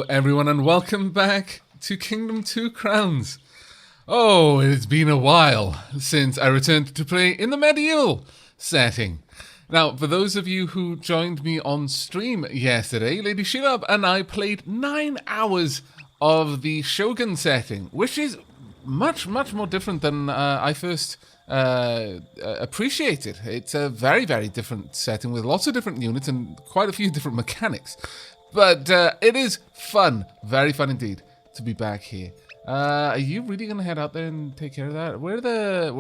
everyone, and welcome back to Kingdom 2 Crowns. Oh, it's been a while since I returned to play in the medieval setting. Now, for those of you who joined me on stream yesterday, Lady Shilab and I played 9 hours of the Shogun setting, which is much more different than I first appreciated. It's a very different setting with lots of different units and quite a few different mechanics. But it is fun, very fun indeed, to be back here. Are you really going to head out there and take care of that? Where are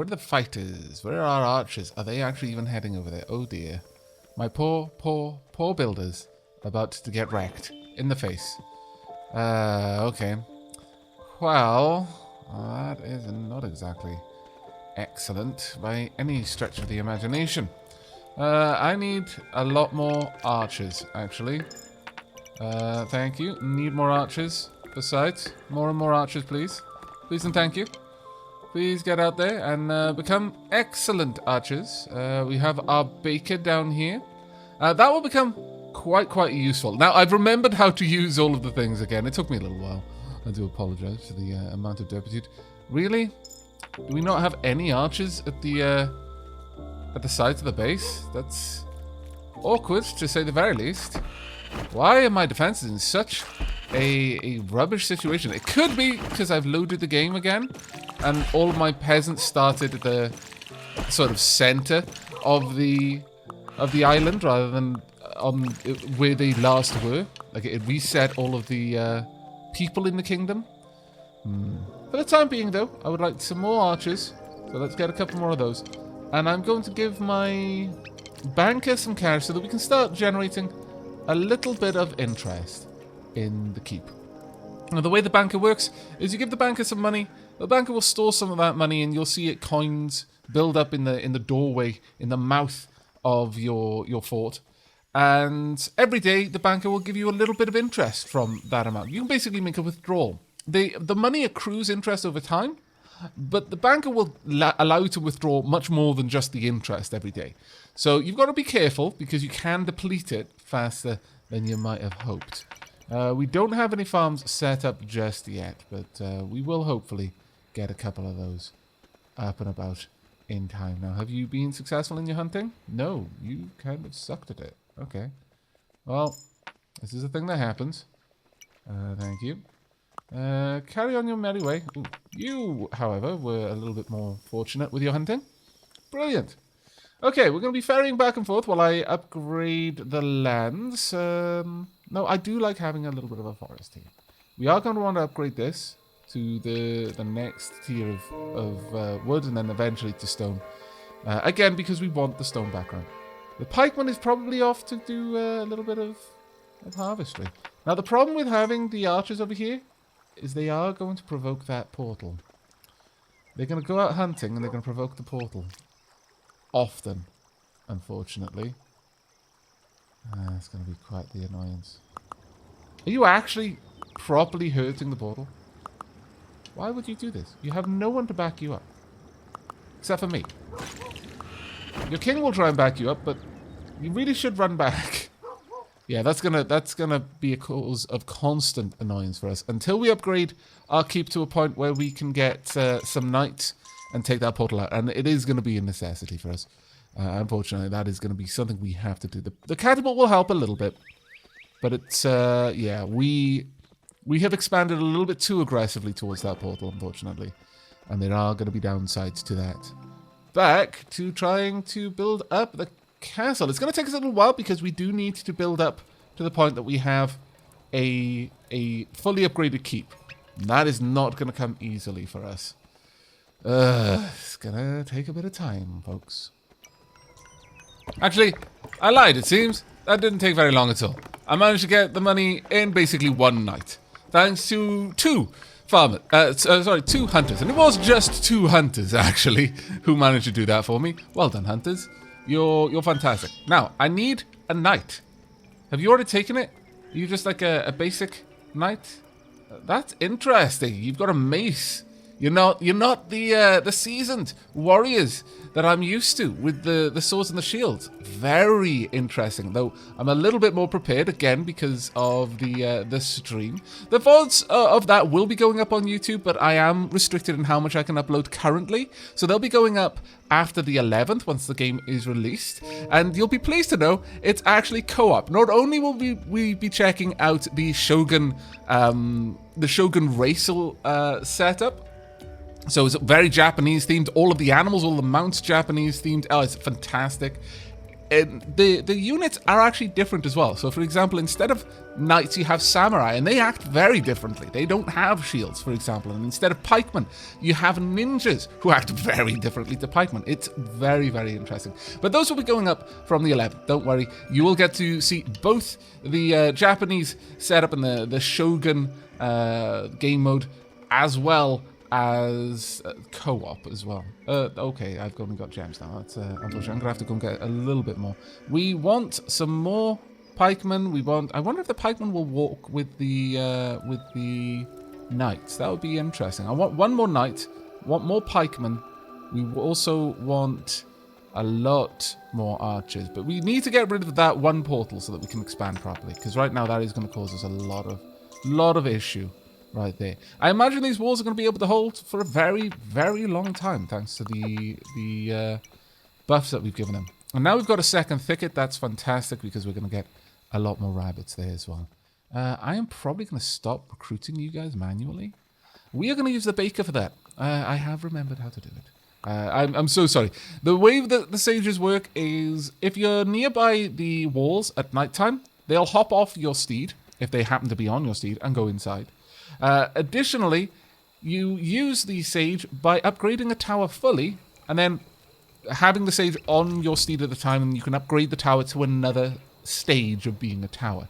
the fighters? Where are our archers? Are they actually even heading over there? Oh dear. My poor builders about to get wrecked in the face. Okay. Well, that is not exactly excellent by any stretch of the imagination. I need a lot more archers, actually. Thank you. Need more archers. Besides, more and more archers, please. Please and thank you. Please get out there and become excellent archers. We have our baker down here. That will become quite useful. Now, I've remembered how to use all of the things again. It took me a little while. I do apologize for the amount of deputude. Really? Do we not have any archers at the sides of the base? That's awkward, to say the very least. Why are my defenses in such a rubbish situation? It could be because I've loaded the game again and all of my peasants started at the sort of center of the island rather than on where they last were. Like it reset all of the people in the kingdom. For the time being though, I would like some more archers. So let's get a couple more of those. And I'm going to give my banker some cash so that we can start generating a little bit of interest in the keep. Now, the way the banker works is you give the banker some money, the banker will store some of that money, and you'll see it coins build up in the doorway, in the mouth of your fort. And every day, the banker will give you a little bit of interest from that amount. You can basically make a withdrawal. The money accrues interest over time, but the banker will allow you to withdraw much more than just the interest every day. So you've got to be careful because you can deplete it faster than you might have hoped. We don't have any farms set up just yet, but we will hopefully get a couple of those up and about in time. Now, have you been successful in your hunting? No, you kind of sucked at it. Okay. Well, this is a thing that happens. Thank you. Carry on your merry way. Ooh, you, however, were a little bit more fortunate with your hunting. Brilliant. Okay, we're going to be ferrying back and forth while I upgrade the lands. No, I do like having a little bit of a forest here. We are going to want to upgrade this to the next tier of wood and then eventually to stone. Again, because we want the stone background. The pikeman is probably off to do a little bit of harvestry. Now, the problem with having the archers over here is they are going to provoke that portal. They're going to go out hunting and they're going to provoke the portal. Often, unfortunately. It's going to be quite the annoyance. Are you actually properly hurting the portal? Why would you do this? You have no one to back you up. Except for me. Your king will try and back you up, but you really should run back. Yeah, that's gonna be a cause of constant annoyance for us until we upgrade our keep to a point where we can get some knights and take that portal out. And it is going to be a necessity for us. Unfortunately, that is going to be something we have to do. The catapult will help a little bit. But it's, yeah, we have expanded a little bit too aggressively towards that portal, unfortunately. And there are going to be downsides to that. Back to trying to build up the castle. It's going to take us a little while because we do need to build up to the point that we have a fully upgraded keep. And that is not going to come easily for us. It's gonna take a bit of time, folks. Actually, I lied, it seems. That didn't take very long at all. I managed to get the money in basically one night. Thanks to two hunters. And it was just 2 hunters, actually, who managed to do that for me. Well done, hunters. You're fantastic. Now, I need a knight. Have you already taken it? Are you just like a basic knight? That's interesting. You've got a mace You're not the seasoned warriors that I'm used to with the swords and the shields. Very interesting, though I'm a little bit more prepared again because of the stream. The VODs of that will be going up on YouTube, but I am restricted in how much I can upload currently. So they'll be going up after the 11th once the game is released, and you'll be pleased to know it's actually co-op. Not only will we be checking out the Shogun racial setup. So it's very Japanese themed. All of the animals, all the mounts Japanese themed. Oh, it's fantastic. And the units are actually different as well. So for example, instead of knights, you have samurai, and they act very differently. They don't have shields, for example. And instead of pikemen, you have ninjas who act very differently to pikemen. It's very, very interesting. But those will be going up from the 11th. Don't worry. You will get to see both the Japanese setup and the Shogun game mode, as well as co-op as well. Okay, I've only got gems now. That's unfortunately. I'm gonna have to go and get a little bit more. We want some more pikemen. I wonder if the pikemen will walk with the knights. That would be interesting. I want one more knight. Want more pikemen. We also want a lot more archers, but we need to get rid of that one portal so that we can expand properly. Because right now that is going to cause us a lot of issue. Right there. I imagine these walls are going to be able to hold for a very, very long time, thanks to the buffs that we've given them. And now we've got a second thicket. That's fantastic because we're going to get a lot more rabbits there as well. I am probably going to stop recruiting you guys manually. We are going to use the baker for that. I have remembered how to do it. I'm so sorry. The way that the sages work is if you're nearby the walls at nighttime, they'll hop off your steed, if they happen to be on your steed, and go inside. Additionally, you use the sage by upgrading a tower fully, and then having the sage on your steed at the time, and you can upgrade the tower to another stage of being a tower.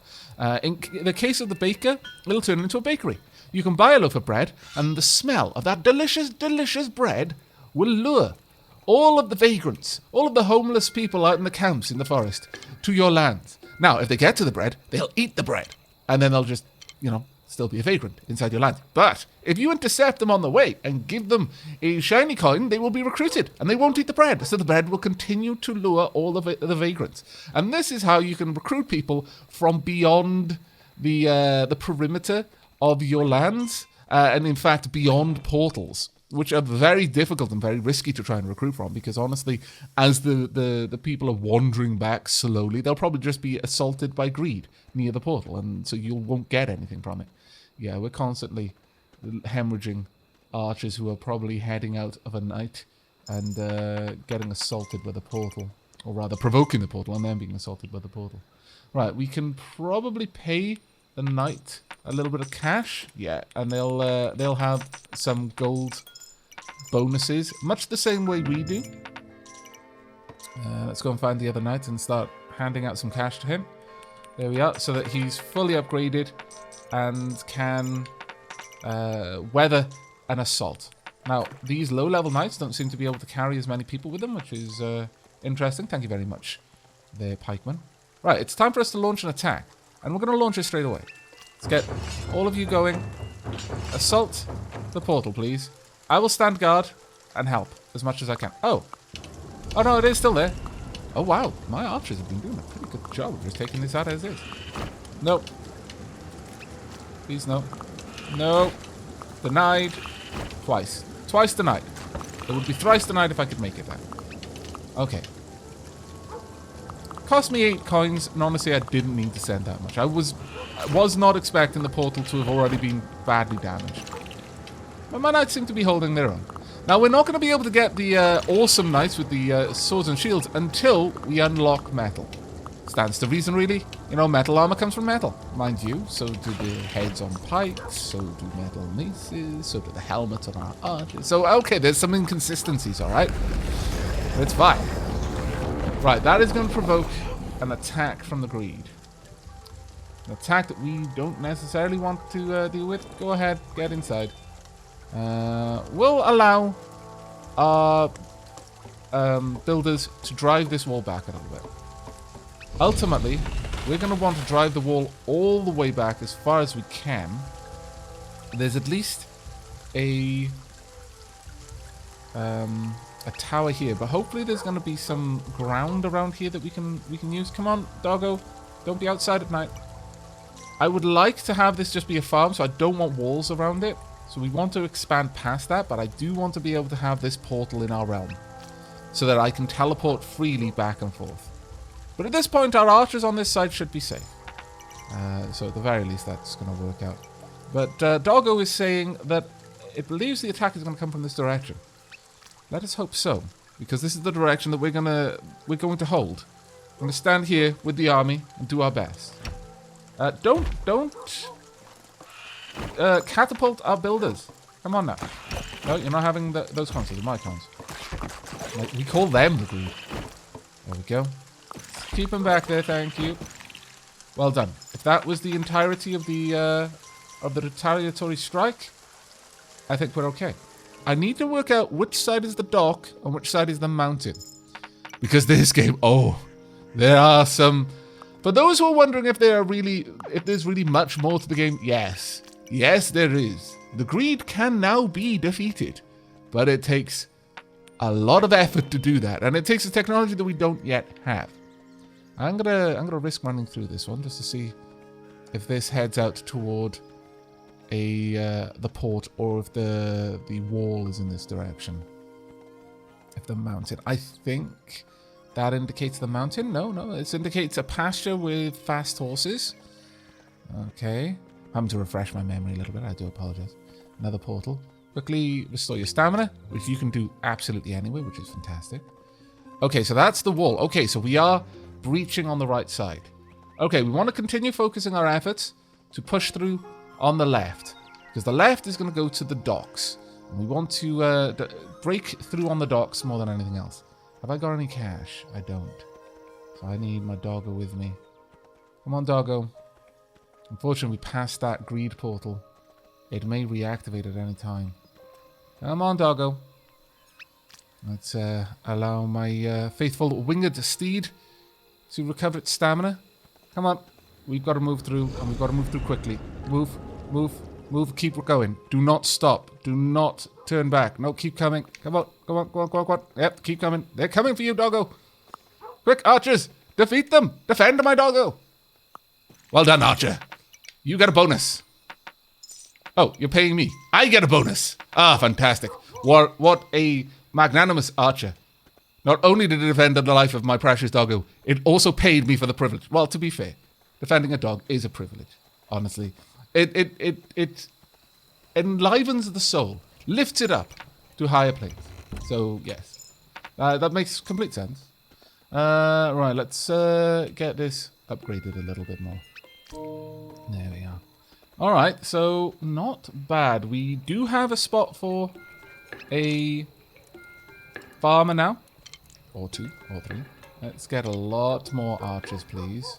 In the case of the baker, it'll turn into a bakery. You can buy a loaf of bread, and the smell of that delicious, delicious bread will lure all of the vagrants, all of the homeless people out in the camps in the forest, to your lands. Now, if they get to the bread, they'll eat the bread, and then they'll just, still be a vagrant inside your land. But if you intercept them on the way and give them a shiny coin, they will be recruited and they won't eat the bread. So the bread will continue to lure all of the vagrants. And this is how you can recruit people from beyond the perimeter of your lands, and in fact beyond portals, which are very difficult and very risky to try and recruit from, because honestly, as the people are wandering back slowly, they'll probably just be assaulted by greed near the portal, and so you won't get anything from it. Yeah, we're constantly hemorrhaging archers who are probably heading out of a night and getting assaulted by the portal, or rather provoking the portal and then being assaulted by the portal. Right, we can probably pay the knight a little bit of cash, yeah, and they'll have some gold bonuses, much the same way we do. Let's go and find the other knight and start handing out some cash to him. There we are, so that he's fully upgraded and can weather an assault. Now, these low-level knights don't seem to be able to carry as many people with them, which is interesting. Thank you very much, there, pikemen. Right, it's time for us to launch an attack, and we're going to launch it straight away. Let's get all of you going. Assault the portal, please. I will stand guard and help as much as I can. Oh no, it is still there. Oh wow, my archers have been doing a pretty good job of just taking this out as is. Nope. Please no. No. Denied. Twice. Twice denied. It would be thrice denied if I could make it there. Okay. Cost me 8 coins, and honestly I didn't need to send that much. I was not expecting the portal to have already been badly damaged. But my knights seem to be holding their own. Now, we're not going to be able to get the awesome knights with the swords and shields until we unlock metal. Stands to reason, really. Metal armor comes from metal, mind you. So do the heads on pikes, so do metal maces, so do the helmets on our archers. So, okay, there's some inconsistencies, alright? But it's fine. Right, that is going to provoke an attack from the greed. An attack that we don't necessarily want to deal with. Go ahead, get inside. We'll allow our builders to drive this wall back a little bit. Ultimately, we're going to want to drive the wall all the way back as far as we can. There's at least a a tower here, but hopefully there's going to be some ground around here that we can use. Come on, doggo. Don't be outside at night. I would like to have this just be a farm, so I don't want walls around it. So we want to expand past that, but I do want to be able to have this portal in our realm so that I can teleport freely back and forth. But at this point, our archers on this side should be safe. So at the very least, that's going to work out. But Doggo is saying that it believes the attack is going to come from this direction. Let us hope so, because this is the direction that we're going to hold. I'm going to stand here with the army and do our best. Don't catapult our builders. Come on now. No, you're not having those cons. Those are my cons. Like, we call them the greed. There we go. Keep them back there, thank you. Well done. If that was the entirety of the retaliatory strike, I think we're okay. I need to work out which side is the dock and which side is the mountain. Because this game, there are some... For those who are wondering if there's really much more to the game, yes. Yes, there is. The greed can now be defeated. But it takes a lot of effort to do that. And it takes a technology that we don't yet have. I'm gonna risk running through this one just to see if this heads out toward the port, or if the wall is in this direction. If the mountain, I think that indicates the mountain. No, it indicates a pasture with fast horses. Okay, I'm to refresh my memory a little bit. I do apologize. Another portal. Quickly restore your stamina, which you can do absolutely anyway, which is fantastic. Okay, so that's the wall. Okay, so we are breaching on the right side. Okay, we want to continue focusing our efforts to push through on the left, because the left is going to go to the docks. And we want to break through on the docks more than anything else. Have I got any cash? I don't. So I need my doggo with me. Come on, doggo. Unfortunately, we passed that greed portal. It may reactivate at any time. Come on, doggo. Let's allow my faithful winged steed to recover its stamina. Come on. We've got to move through, and we've got to move through quickly. Move, move, move. Keep going. Do not stop. Do not turn back. No, keep coming. Come on. Come on, come on, come on, come on. Yep, keep coming. They're coming for you, doggo. Quick, archers. Defeat them. Defend my doggo. Well done, archer. You get a bonus. Oh, you're paying me. I get a bonus. Ah, fantastic. What a magnanimous archer. Not only did it defend the life of my precious doggo, it also paid me for the privilege. Well, to be fair, defending a dog is a privilege, honestly. It enlivens the soul, lifts it up to higher planes. So, yes. That makes complete sense. Right, let's get this upgraded a little bit more. There we are. Alright, so not bad. We do have a spot for a farmer now. Or two, or three. Let's get a lot more archers, please.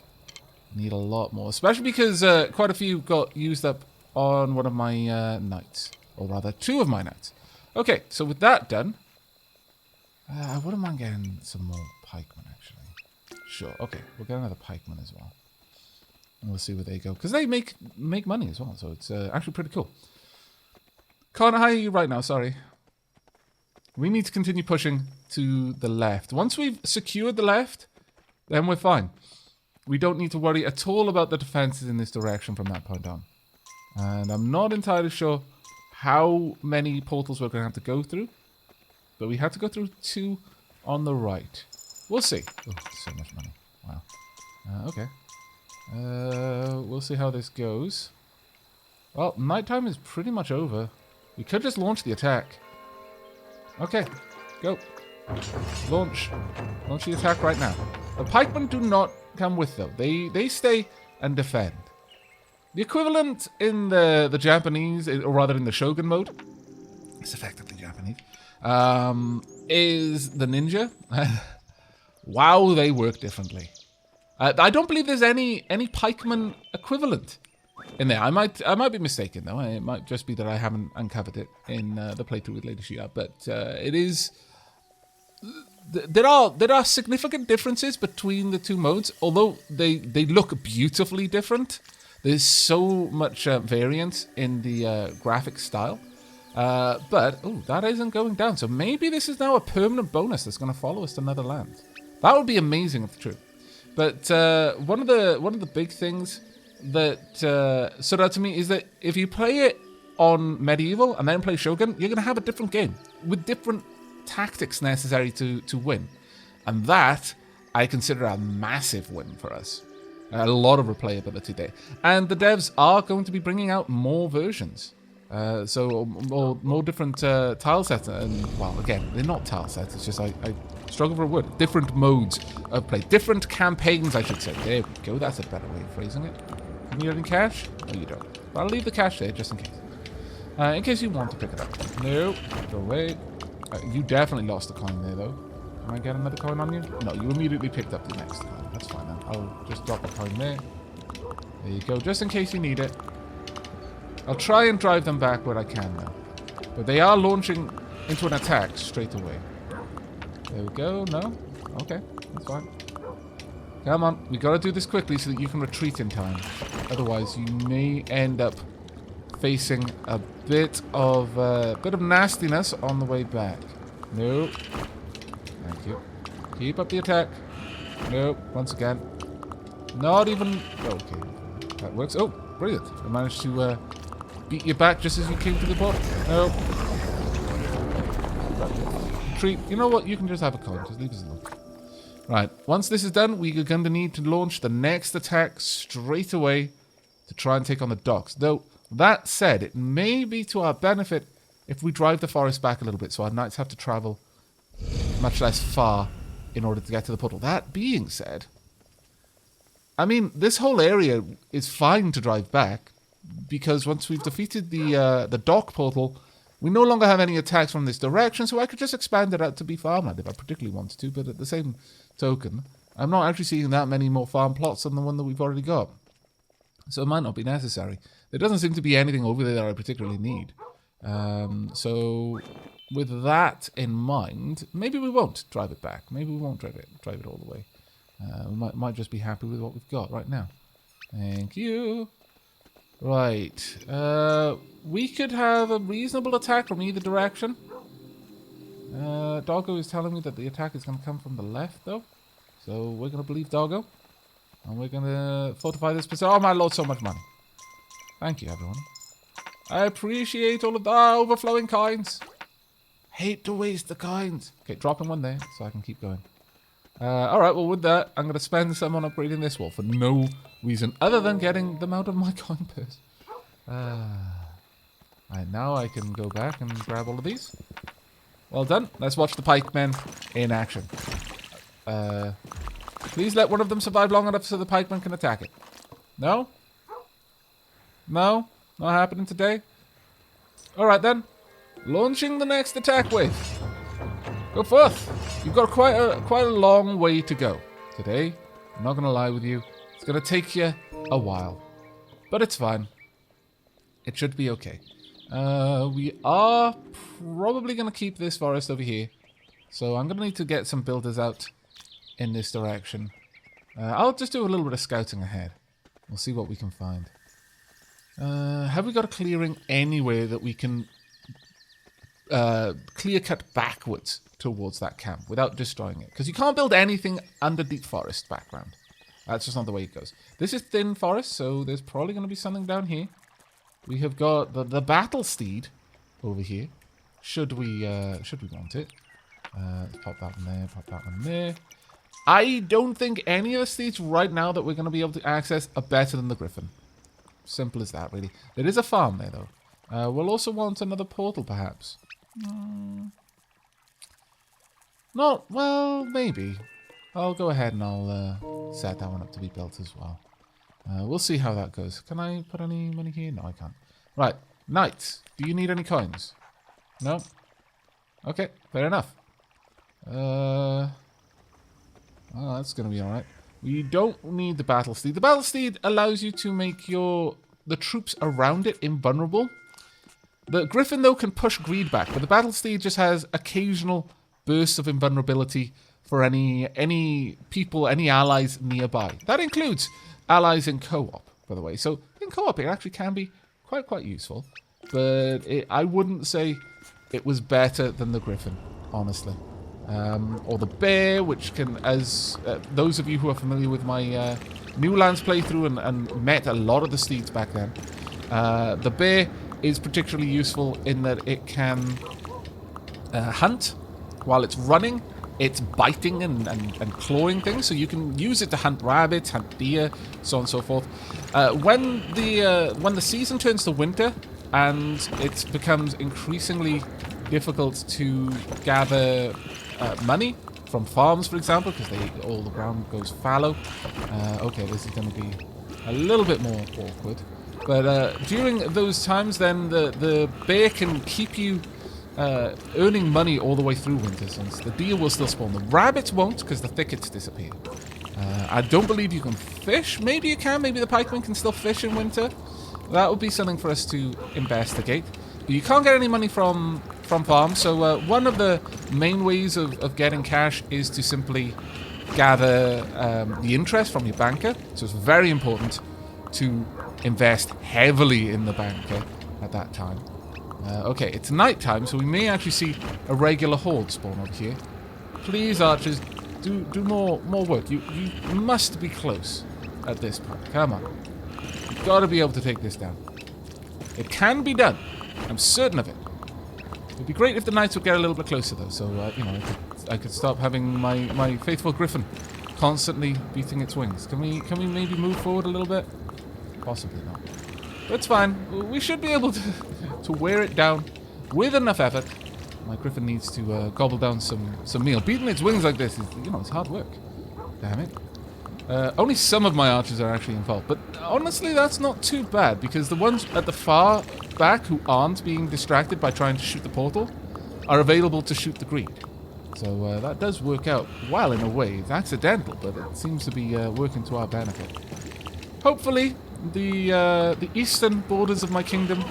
Need a lot more. Especially because quite a few got used up on one of my knights. Or rather, two of my knights. Okay, so with that done, I wouldn't mind getting some more pikemen, actually. Sure, okay. We'll get another pikeman as well. And we'll see where they go. Because they make money as well, so it's actually pretty cool. Can't hire you right now, sorry. We need to continue pushing to the left. Once we've secured the left, then we're fine. We don't need to worry at all about the defenses in this direction from that point on. And I'm not entirely sure how many portals we're going to have to go through. But we have to go through 2 on the right. We'll see. Oh, so much money. Wow. Okay. We'll see how this goes. Well, nighttime is pretty much over. We could just launch the attack. Okay, go. Launch. Launch the attack right now. The pikemen do not come with, though. They stay and defend. The equivalent in the Japanese, or rather in the Shogun mode, it's effectively Japanese, is the ninja. Wow, they work differently. I don't believe there's any pikeman equivalent in there. I might be mistaken though. It might just be that I haven't uncovered it in the playthrough with Lady Shia. But it is. There are significant differences between the two modes, although they look beautifully different. There's so much variance in the graphic style. But, oh, that isn't going down. So maybe this is now a permanent bonus that's going to follow us to Netherlands. That would be amazing if true. But one of the big things that stood out to me is that if you play it on Medieval and then play Shogun, you're going to have a different game with different tactics necessary to win. And that I consider a massive win for us. A lot of replayability there. And the devs are going to be bringing out more versions. So more different tile sets. And, well, again, they're not tile sets. It's just I struggle for a word. Different modes of play. Different campaigns, I should say. There we go. That's a better way of phrasing it. You need any cash? No, you don't. But I'll leave the cash there just in case you want to pick it up. No. Go away. You definitely lost a coin there, though. Can I get another coin on you? No, you immediately picked up the next coin. That's fine then. I'll just drop a coin there. There you go, just in case you need it. I'll try and drive them back where I can now. But they are launching into an attack straight away. There we go. No? Okay, that's fine. Come on, we gotta do this quickly so that you can retreat in time. Otherwise, you may end up facing a bit of nastiness on the way back. No. Thank you. Keep up the attack. Nope. Once again. Not even... Okay. That works. Oh, brilliant. I managed to beat you back just as you came to the bottom. Nope. Retreat. You know what? You can just have a coin. Just leave us alone. Right. Once this is done, we are going to need to launch the next attack straight away to try and take on the docks. Though, that said, it may be to our benefit if we drive the forest back a little bit so our knights have to travel much less far in order to get to the portal. That being said, I mean, this whole area is fine to drive back because once we've defeated the dock portal, we no longer have any attacks from this direction, so I could just expand it out to be farmland if I particularly wanted to, but at the same token, I'm not actually seeing that many more farm plots than the one that we've already got. So it might not be necessary. There doesn't seem to be anything over there that I particularly need. So with that in mind, maybe we won't drive it back. Maybe we won't drive it all the way. We might just be happy with what we've got right now. Thank you. Right. We could have a reasonable attack from either direction. Doggo is telling me that the attack is going to come from the left, though. So we're going to believe Doggo. And we're going to fortify this position. Oh, my lord, so much money. Thank you, everyone. I appreciate all of the overflowing coins. Hate to waste the coins. Okay, dropping one there so I can keep going. Alright, well with that, I'm going to spend some on upgrading this wall for no reason other than getting them out of my coin purse. Alright, now I can go back and grab all of these. Well done. Let's watch the pikemen in action. Please let one of them survive long enough so the pikemen can attack it. No? No? Not happening today? Alright then. Launching the next attack wave. Go forth. You've got quite a long way to go today. I'm not going to lie with you. It's going to take you a while. But it's fine. It should be okay. We are probably going to keep this forest over here. So I'm going to need to get some builders out in this direction. I'll just do a little bit of scouting ahead. We'll see what we can find. Have we got a clearing anywhere that we can clear cut backwards towards that camp without destroying it? Because you can't build anything under deep forest background. That's just not the way it goes. This is thin forest, so there's probably going to be something down here. We have got the battle steed over here. Should we want it? Let's pop that one there, pop that one there. I don't think any of the steeds right now that we're going to be able to access are better than the griffin. Simple as that, really. There is a farm there, though. We'll also want another portal, perhaps. Not, well, maybe. I'll go ahead and I'll set that one up to be built as well. We'll see how that goes. Can I put any money here? No, I can't. Right. Knights, do you need any coins? No? Okay, fair enough. Oh, that's going to be alright. We don't need the battle steed. The battle steed allows you to make the troops around it invulnerable. The griffin, though, can push greed back, but the battle steed just has occasional bursts of invulnerability for any people, any allies nearby. That includes allies in co-op, by the way. So in co-op, it actually can be quite useful. but I wouldn't say it was better than the griffin, honestly. Or the bear, which can, as those of you who are familiar with my Newlands playthrough and met a lot of the steeds back then, the bear is particularly useful in that it can hunt while it's running. It's biting and clawing things, so you can use it to hunt rabbits, hunt deer, so on and so forth. When the season turns to winter and it becomes increasingly difficult to gather money from farms, for example, because all the ground goes fallow. Okay, this is going to be a little bit more awkward. But during those times, then the bear can keep you earning money all the way through winter, since the deer will still spawn. The rabbits won't, because the thickets disappear. I don't believe you can fish. Maybe you can. Maybe the pikemen can still fish in winter. That would be something for us to investigate. But you can't get any money from farms, so one of the main ways of getting cash is to simply gather the interest from your banker. So it's very important to invest heavily in the banker at that time. Okay, it's night time, so we may actually see a regular horde spawn over here. Please, archers, do more work. You must be close at this point. Come on. You've got to be able to take this down. It can be done. I'm certain of it. It'd be great if the knights would get a little bit closer, though, so, you know, I could stop having my faithful griffin constantly beating its wings. Can we maybe move forward a little bit? Possibly not. That's fine. We should be able to wear it down with enough effort. My griffin needs to gobble down some meal. Beating its wings like this is, you know, it's hard work. Damn it. Only some of my archers are actually involved, but honestly, that's not too bad, because the ones at the far back who aren't being distracted by trying to shoot the portal are available to shoot the greed. So that does work out well in a way. It's accidental, but it seems to be working to our benefit. Hopefully, the eastern borders of my kingdom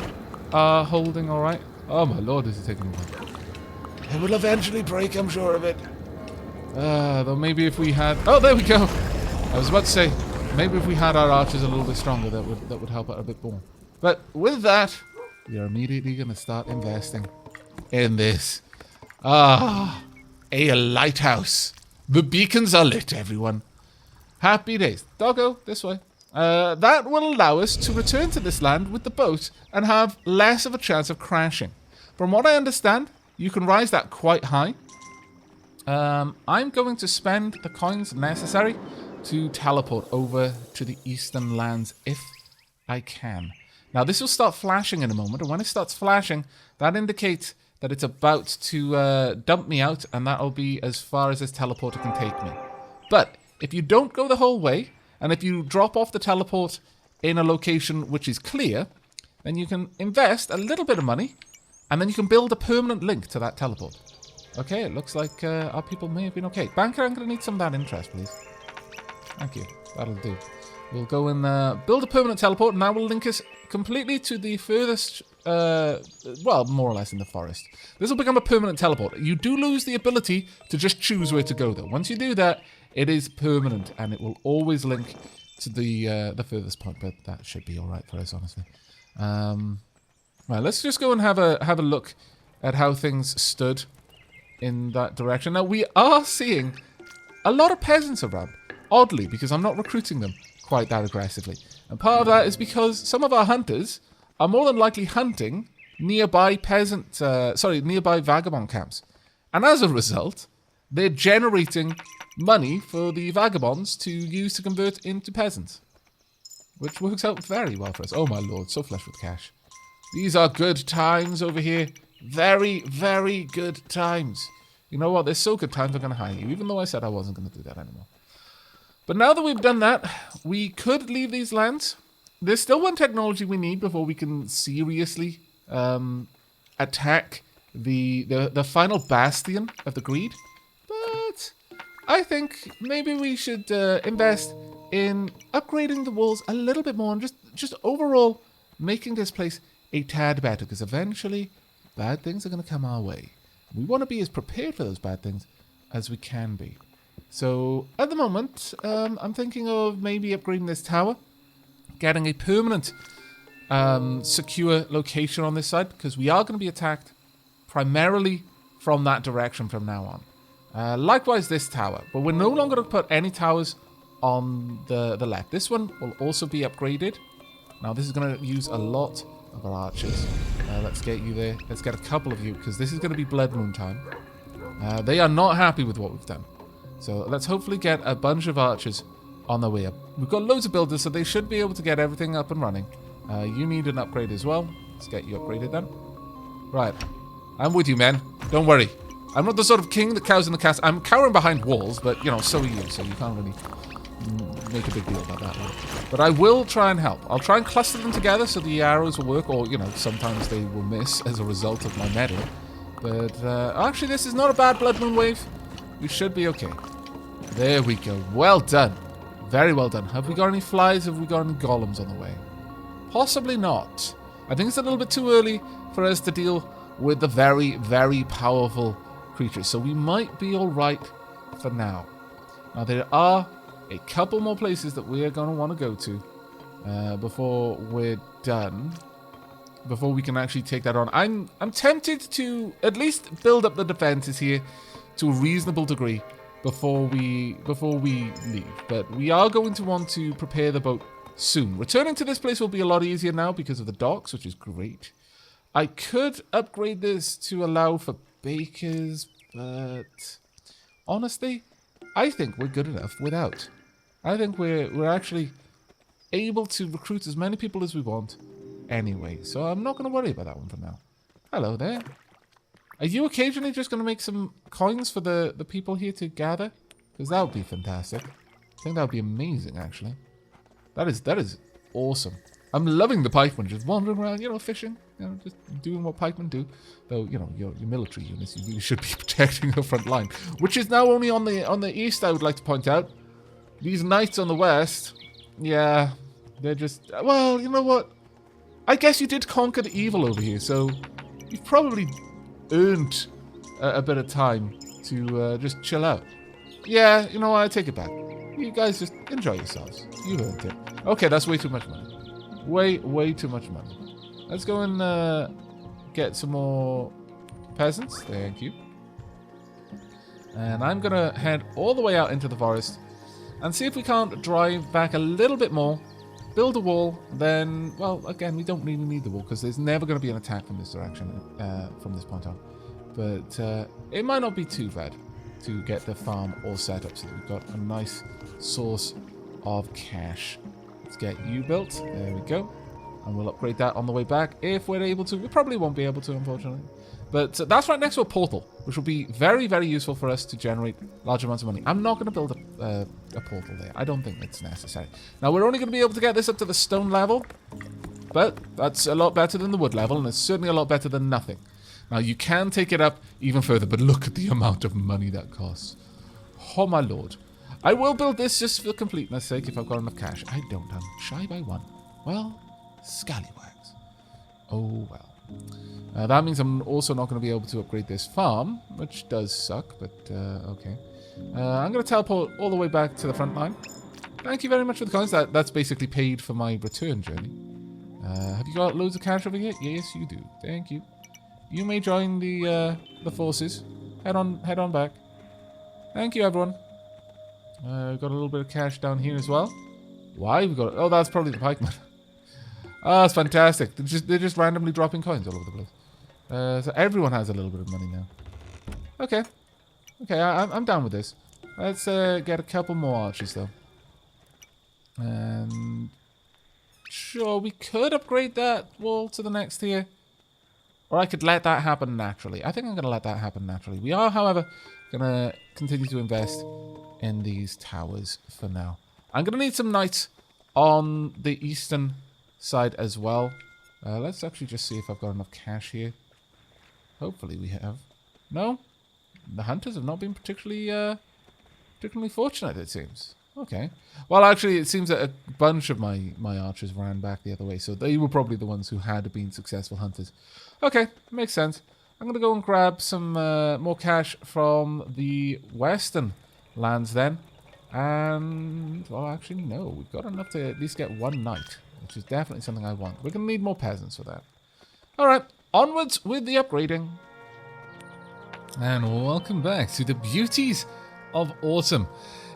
are holding all right. Oh my lord, this is taking a while. It will eventually break, I'm sure of it. Though maybe if we had... Oh, there we go! I was about to say, maybe if we had our archers a little bit stronger, that would help out a bit more. But with that, we are immediately going to start investing in this. A lighthouse. The beacons are lit, everyone. Happy days. Doggo, this way. That will allow us to return to this land with the boat and have less of a chance of crashing. From what I understand, you can rise that quite high. I'm going to spend the coins necessary to teleport over to the eastern lands if I can. Now, this will start flashing in a moment, and when it starts flashing, that indicates that it's about to dump me out, and that'll be as far as this teleporter can take me. But if you don't go the whole way, and if you drop off the teleport in a location which is clear, then you can invest a little bit of money, and then you can build a permanent link to that teleport. Okay, it looks like our people may have been okay. Banker, I'm going to need some of that interest, please. Thank you. That'll do. We'll go and build a permanent teleport, and that will link us completely to the furthest, well, more or less in the forest. This will become a permanent teleport. You do lose the ability to just choose where to go, though. Once you do that, it is permanent, and it will always link to the furthest point, but that should be all right for us, honestly. Right, let's just go and have a look at how things stood in that direction. Now, we are seeing a lot of peasants around, oddly, because I'm not recruiting them quite that aggressively. And part of that is because some of our hunters are more than likely hunting nearby nearby vagabond camps. And as a result, they're generating money for the vagabonds to use to convert into peasants. Which works out very well for us. Oh my lord, so flush with cash. These are good times over here. Very, very good times. You know what? They're so good times I'm going to hire you, even though I said I wasn't going to do that anymore. But now that we've done that, we could leave these lands. There's still one technology we need before we can seriously attack the final bastion of the greed. But I think maybe we should invest in upgrading the walls a little bit more and just overall making this place a tad better, because eventually bad things are going to come our way. We want to be as prepared for those bad things as we can be. So at the moment, I'm thinking of maybe upgrading this tower, getting a permanent secure location on this side, because we are going to be attacked primarily from that direction from now on. Likewise, this tower, but we're no longer going to put any towers on the left. This one will also be upgraded. Now, this is going to use a lot of our archers. Let's get you there. Let's get a couple of you, because this is going to be Blood Moon time. They are not happy with what we've done. So let's hopefully get a bunch of archers on their way up. We've got loads of builders, so they should be able to get everything up and running. You need an upgrade as well. Let's get you upgraded then. Right. I'm with you, men. Don't worry. I'm not the sort of king that cows in the castle. I'm cowering behind walls, but, you know, so are you. So you can't really make a big deal about that one. But I will try and help. I'll try and cluster them together so the arrows will work, or, you know, sometimes they will miss as a result of my meddling. But, actually, this is not a bad Blood Moon wave. We should be okay. There we go. Well done. Very well done. Have we got any flies? Have we got any golems on the way? Possibly not. I think it's a little bit too early for us to deal with the very, very powerful creatures. So we might be alright for now. Now, there are a couple more places that we are going to want to go to before we're done. Before we can actually take that on. I'm tempted to at least build up the defenses here to a reasonable degree before we leave. But we are going to want to prepare the boat soon. Returning to this place will be a lot easier now because of the docks, which is great. I could upgrade this to allow for bakers, but honestly, I think we're good enough without. I think we're actually able to recruit as many people as we want anyway, so I'm not going to worry about that one for now. Hello there. Are you occasionally just going to make some coins for the people here to gather? Because that would be fantastic. I think that would be amazing, actually. That is awesome. I'm loving the pikemen just wandering around, you know, fishing, you know, just doing what pikemen do. Though, you know, your military units, you really should be protecting the front line, which is now only on the east. I would like to point out, these knights on the west, yeah, they're just, well, you know what? I guess you did conquer the evil over here, so you've probably earned a bit of time to just chill out. Yeah, you know what? I take it back. You guys just enjoy yourselves. You earned it. Okay, that's way too much money. Way too much money. Let's go and get some more peasants. Thank you. And I'm going to head all the way out into the forest and see if we can't drive back a little bit more, build a wall, then, well, again, we don't really need the wall because there's never going to be an attack from this direction from this point on. But it might not be too bad to get the farm all set up so that we've got a nice source of cash. Let's get you built. There we go. And we'll upgrade that on the way back if we're able to. We probably won't be able to, unfortunately. But that's right next to a portal, which will be very, very useful for us to generate large amounts of money. I'm not going to build a portal there. I don't think it's necessary. Now, we're only going to be able to get this up to the stone level, but that's a lot better than the wood level, and it's certainly a lot better than nothing. Now, you can take it up even further, but look at the amount of money that costs. Oh, my lord. I will build this just for completeness sake if I've got enough cash. I don't. I'm shy by one. Well, scallywags. Oh, well. That means I'm also not going to be able to upgrade this farm, which does suck, but okay. I'm going to teleport all the way back to the front line. Thank you very much for the coins. That's basically paid for my return journey. Have you got loads of cash over here? Yes, you do. Thank you. You may join the forces. Head on back. Thank you, everyone. Got a little bit of cash down here as well. Why? We got? Oh, that's probably the pikemen. Oh, that's fantastic. They're just randomly dropping coins all over the place. So everyone has a little bit of money now. Okay. Okay, I'm down with this. Let's get a couple more archers, though. And sure, we could upgrade that wall to the next tier. Or I could let that happen naturally. I think I'm going to let that happen naturally. We are, however, going to continue to invest in these towers for now. I'm going to need some knights on the eastern side as well. Let's actually just see if I've got enough cash here. Hopefully we have. No? The hunters have not been particularly fortunate, it seems. Okay. Well, actually, it seems that a bunch of my archers ran back the other way, so they were probably the ones who had been successful hunters. Okay, makes sense. I'm going to go and grab some more cash from the western lands then. And, well, actually, no. We've got enough to at least get one knight. which is definitely something I want. We're going to need more peasants for that. All right, onwards with the upgrading. And welcome back to the beauties of autumn.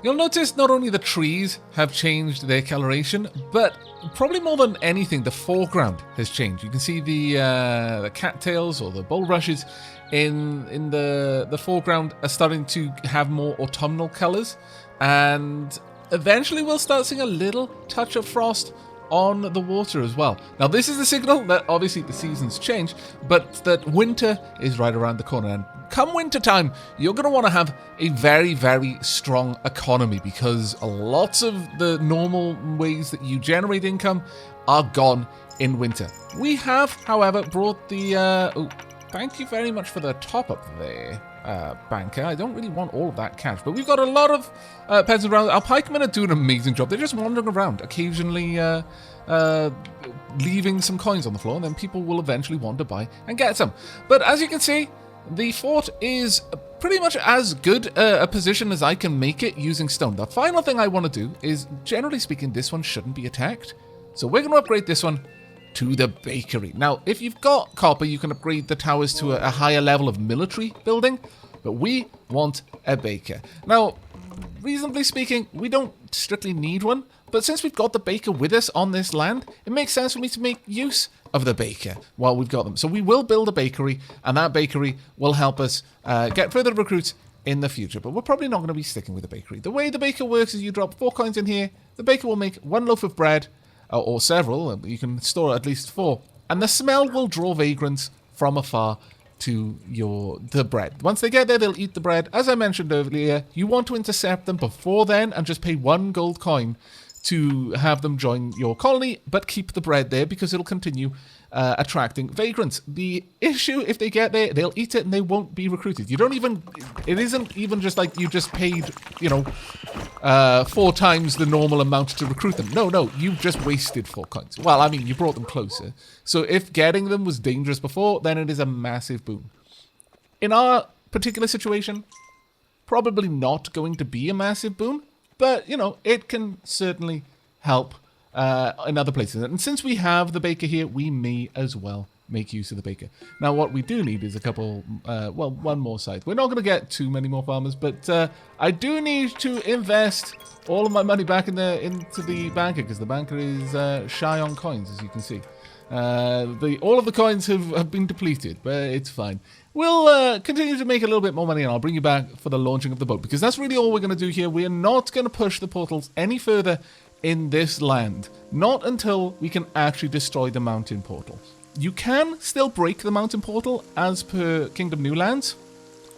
You'll notice not only the trees have changed their coloration, but probably more than anything, the foreground has changed. You can see the cattails or the bulrushes in the foreground are starting to have more autumnal colors, and eventually we'll start seeing a little touch of frost on the water as well. Now, this is the signal that obviously the seasons change, but that winter is right around the corner. And come winter time, you're going to want to have a very, very strong economy, because lots of the normal ways that you generate income are gone in winter. We have, however, brought the... thank you very much for the top-up there, banker. I don't really want all of that cash, but we've got a lot of peasants around. Our pikemen are doing an amazing job. They're just wandering around, occasionally leaving some coins on the floor, and then people will eventually want to buy and get some. But as you can see, the fort is pretty much as good a position as I can make it using stone. The final thing I want to do is, generally speaking, this one shouldn't be attacked. So we're going to upgrade this one to the bakery. Now, if you've got copper, you can upgrade the towers to a higher level of military building, but we want a baker. Now, reasonably speaking, we don't strictly need one, but since we've got the baker with us on this land, it makes sense for me to make use of the baker while we've got them. So we will build a bakery, and that bakery will help us get further recruits in the future, but we're probably not going to be sticking with the bakery. The way the baker works is you drop 4 coins in here, the baker will make 1 loaf of bread, or several, you can store at least 4, and the smell will draw vagrants from afar to the bread. Once they get there, they'll eat the bread. As I mentioned earlier, you want to intercept them before then and just pay 1 gold coin to have them join your colony, but keep the bread there because it'll continue attracting vagrants. The issue, if they get there, they'll eat it and they won't be recruited. It isn't even just like you just paid, 4 times the normal amount to recruit them. No, you just wasted 4 coins. Well, I mean, you brought them closer. So if getting them was dangerous before, then it is a massive boon. In our particular situation, probably not going to be a massive boon, but, it can certainly help in other places. And since we have the baker here, we may as well make use of the baker. Now, what we do need is a couple, one more site. We're not going to get too many more farmers, but I do need to invest all of my money back into the banker, because the banker is shy on coins, as you can see. All of the coins have been depleted, but it's fine. We'll continue to make a little bit more money, and I'll bring you back for the launching of the boat, because that's really all we're going to do here. We're not going to push the portals any further in this land, not until we can actually destroy the mountain portal. You can still break the mountain portal as per Kingdom New Lands,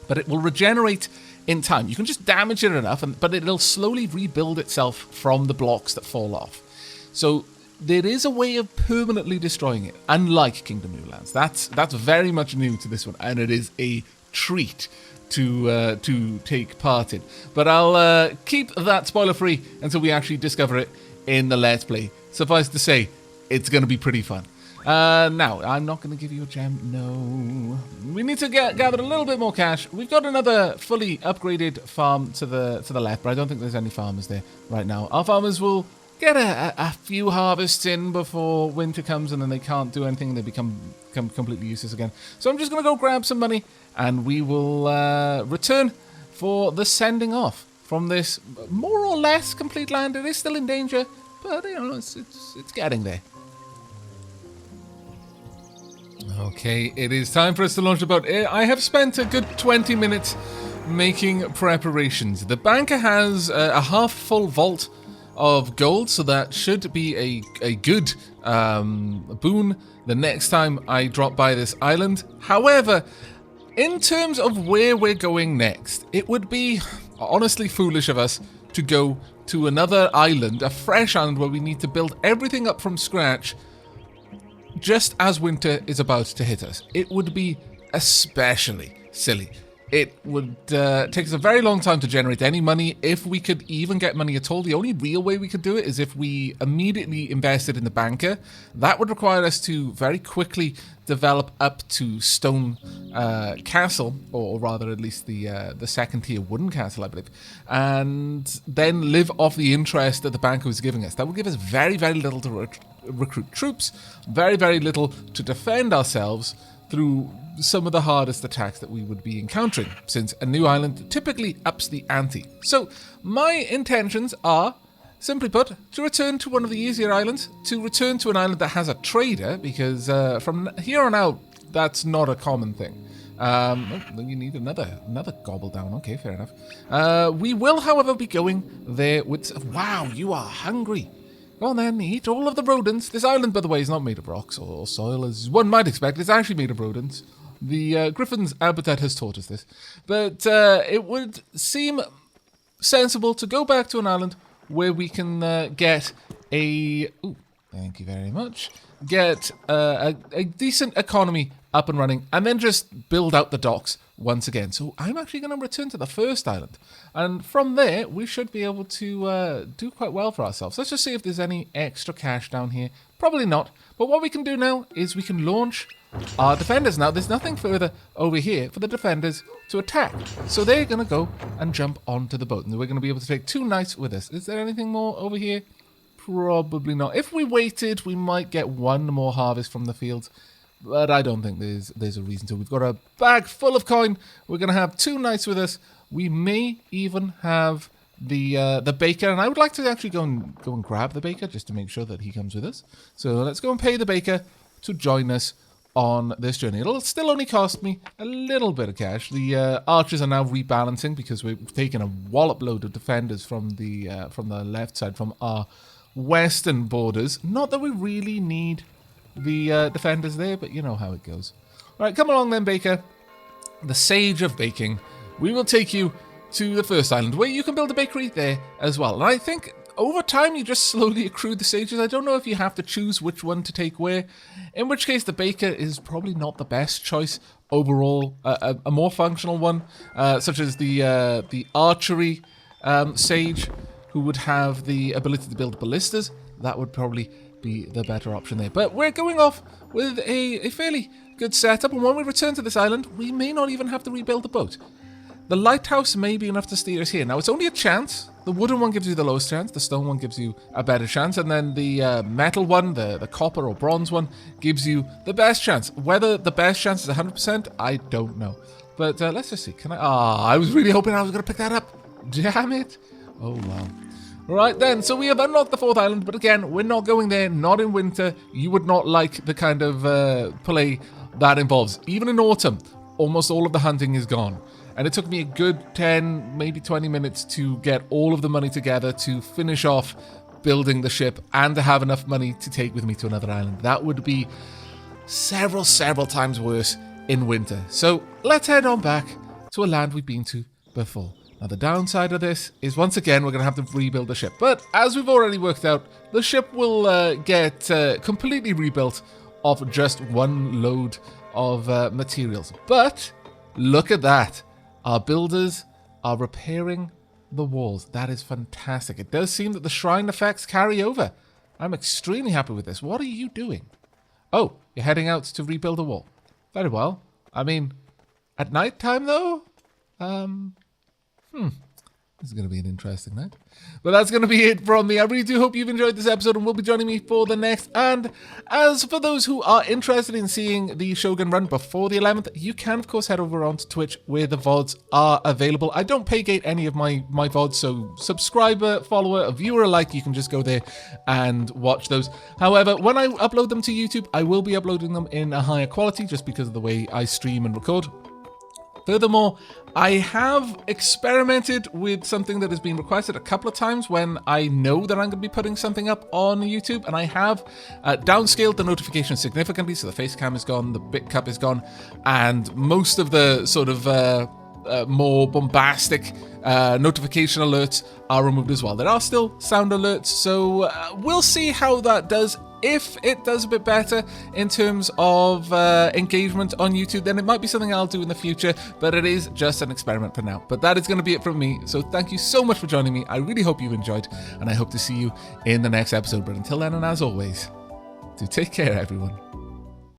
but it will regenerate in time. You can just damage it enough, but it'll slowly rebuild itself from the blocks that fall off. So there is a way of permanently destroying it, unlike Kingdom New Lands. That's very much new to this one, and it is a treat to take part in. But I'll keep that spoiler free until we actually discover it in the Let's Play. Suffice to say, it's going to be pretty fun. Now, I'm not going to give you a gem. No. We need to gather a little bit more cash. We've got another fully upgraded farm to the left, but I don't think there's any farmers there right now. Our farmers will get a few harvests in before winter comes, and then they can't do anything. They become completely useless again. So I'm just going to go grab some money, and we will return for the sending off from this more or less complete land. It is still in danger, but it's getting there. Okay, it is time for us to launch the boat. I have spent a good 20 minutes making preparations. The banker has a half-full vault of gold, so that should be a good boon the next time I drop by this island. However, in terms of where we're going next, it would be honestly foolish of us to go to another island, a fresh island where we need to build everything up from scratch just as winter is about to hit us. It would be especially silly. It would take us a very long time to generate any money, if we could even get money at all. The only real way we could do it is if we immediately invested in the banker. That would require us to very quickly develop up to stone castle, or rather at least the second tier wooden castle, I believe, and then live off the interest that the banker was giving us. That would give us very, very little to recruit troops, very, very little to defend ourselves through some of the hardest attacks that we would be encountering, since a new island typically ups the ante. So my intentions are, simply put, to return to one of the easier islands, to return to an island that has a trader, because from here on out, that's not a common thing. You need another gobble down. Okay, fair enough. We will, however, be going there with... Wow, you are hungry. Go on then, eat all of the rodents. This island, by the way, is not made of rocks or soil, as one might expect. It's actually made of rodents. The griffin's appetite has taught us this. But it would seem sensible to go back to an island where we can get a... Ooh, thank you very much. Get a decent economy up and running, and then just build out the docks once again. So I'm actually going to return to the first island. And from there, we should be able to do quite well for ourselves. Let's just see if there's any extra cash down here. Probably not. But what we can do now is we can launch our defenders. Now, there's nothing further over here for the defenders to attack. So they're going to go and jump onto the boat. And we're going to be able to take 2 knights with us. Is there anything more over here? Probably not. If we waited, we might get 1 more harvest from the fields. But I don't think there's a reason to. We've got a bag full of coin. We're going to have 2 knights with us. We may even have the baker, and I would like to actually go and grab the baker just to make sure that he comes with us. So let's go and pay the baker to join us on this journey. It'll still only cost me a little bit of cash. The archers are now rebalancing because we've taken a wallop load of defenders from the left side, from our western borders. Not that we really need the defenders there, but you know how it goes. All right, come along then, baker. The Sage of Baking. We will take you to the first island, where you can build a bakery there as well. And I think over time you just slowly accrue the sages. I don't know if you have to choose which one to take where, in which case the baker is probably not the best choice overall. A more functional one, such as the archery sage, who would have the ability to build ballistas. That would probably be the better option there. But we're going off with a fairly good setup, and when we return to this island, we may not even have to rebuild the boat. The lighthouse may be enough to steer us here. Now, it's only a chance. The wooden one gives you the lowest chance. The stone one gives you a better chance. And then the metal one, the copper or bronze one, gives you the best chance. Whether the best chance is 100%, I don't know. But let's just see. Can I... I was really hoping I was going to pick that up. Damn it. Oh, wow. Right then, so we have unlocked the 4th island. But again, we're not going there. Not in winter. You would not like the kind of play that involves. Even in autumn, almost all of the hunting is gone. And it took me a good 10, maybe 20 minutes to get all of the money together to finish off building the ship and to have enough money to take with me to another island. That would be several times worse in winter. So let's head on back to a land we've been to before. Now, the downside of this is, once again, we're going to have to rebuild the ship. But as we've already worked out, the ship will get completely rebuilt off just 1 load of materials. But look at that. Our builders are repairing the walls. That is fantastic. It does seem that the shrine effects carry over. I'm extremely happy with this. What are you doing? Oh, you're heading out to rebuild a wall. Very well. I mean, at night time, though? This is going to be an interesting night. But that's going to be it from me. I really do hope you've enjoyed this episode and will be joining me for the next. And as for those who are interested in seeing the Shogun run before the 11th, you can, of course, head over onto Twitch where the VODs are available. I don't pay gate any of my VODs, so subscriber, follower, viewer alike, you can just go there and watch those. However, when I upload them to YouTube, I will be uploading them in a higher quality just because of the way I stream and record. Furthermore, I have experimented with something that has been requested a couple of times when I know that I'm going to be putting something up on YouTube, and I have downscaled the notifications significantly, so the face cam is gone, the bit cup is gone, and most of the sort of more bombastic notification alerts are removed as well. There are still sound alerts, so we'll see how that does. if it does a bit better in terms of engagement on YouTube, then it might be something I'll do in the future, but it is just an experiment for now. But that is going to be it from me. So thank you so much for joining me. I really hope you enjoyed, and I hope to see you in the next episode. But until then, and as always, do take care, everyone.